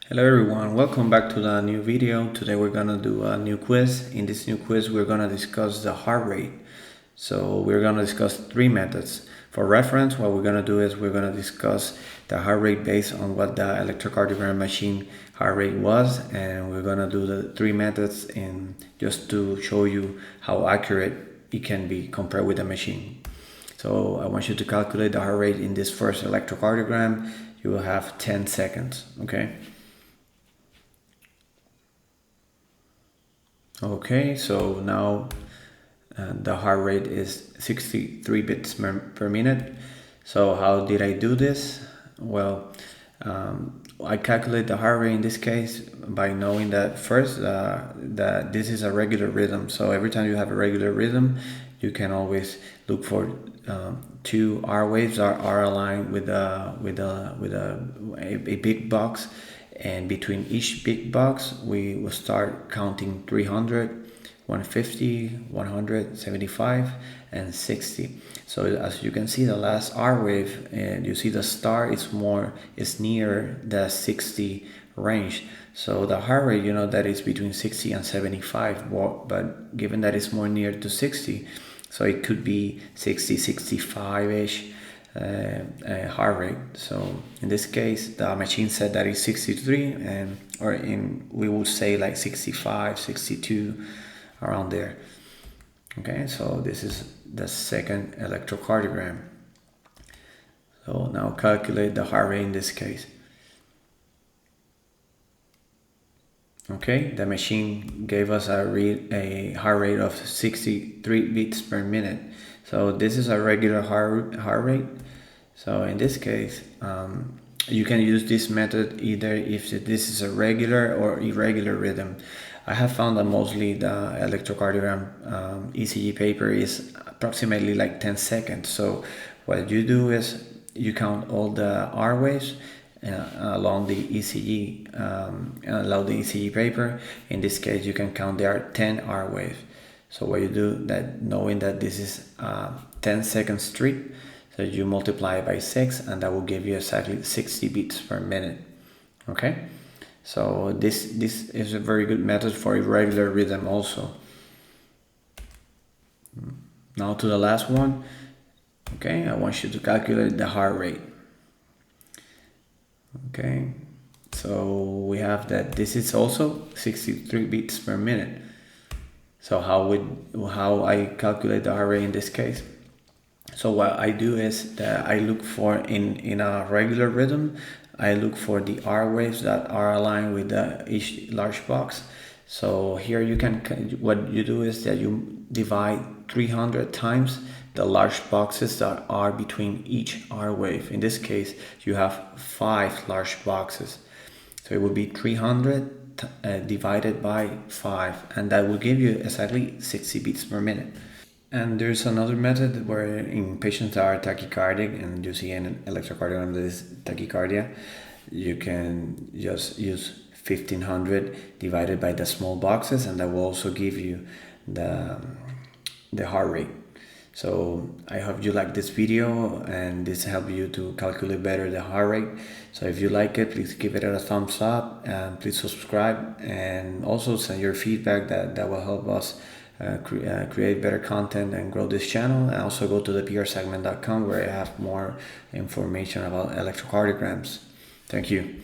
Hello everyone, welcome back to the new video. Today we're gonna do a new quiz. In this new quiz we're gonna discuss the heart rate. So we're gonna discuss three methods. For reference, what we're gonna do is we're gonna discuss the heart rate based on what the electrocardiogram machine heart rate was, and we're gonna do the three methods in just to show you how accurate it can be compared with the machine. So I want you to calculate the heart rate in this first electrocardiogram. You will have 10 seconds, okay? Okay, so now the heart rate is 63 beats per minute. So how did I do this? Well, I calculate the heart rate in this case by knowing that first that this is a regular rhythm. So every time you have a regular rhythm, you can always look for two R waves are aligned with a big box, and between each big box we will start counting 300, 150, 100, 75, and 60. So as you can see, the last R wave, and you see the star is near the 60 range. So the heart rate, you know, that is between 60 and 75, but given that it's more near to 60, so it could be 60, 65-ish heart rate. So in this case, the machine said that is 63, and we would say like 65, 62, around there. Okay, so this is the second electrocardiogram. So now calculate the heart rate in this case. Okay, the machine gave us a heart rate of 63 beats per minute. So this is a regular heart rate. So in this case, you can use this method either if this is a regular or irregular rhythm. I have found that mostly the electrocardiogram ECG paper is approximately like 10 seconds. So what you do is you count all the R waves along the ECG, along the ECG paper. In this case, you can count there are 10 R waves. So what you do, that knowing that this is 10 second streak, so you multiply by 6, and that will give you exactly 60 beats per minute. Okay, so this is a very good method for irregular rhythm also. Now to the last one. Okay, I want you to calculate the heart rate. Okay, so we have that this is also 63 beats per minute. So how I calculate the heart rate in this case? So what I do is that I look for in a regular rhythm, I look for the R waves that are aligned with each large box. So here you can, what you do is that you divide 300 times the large boxes that are between each R wave. In this case, you have 5 large boxes. So it would be 300 divided by 5, and that will give you exactly 60 beats per minute. And there's another method where in patients that are tachycardic and you see an electrocardiogram that is tachycardia, you can just use 1500 divided by the small boxes, and that will also give you the heart rate. So I hope you like this video and this helped you to calculate better the heart rate. So if you like it, please give it a thumbs up, and please subscribe, and also send your feedback. That will help us create better content and grow this channel. And also go to the prsegment.com where I have more information about electrocardiograms. Thank you.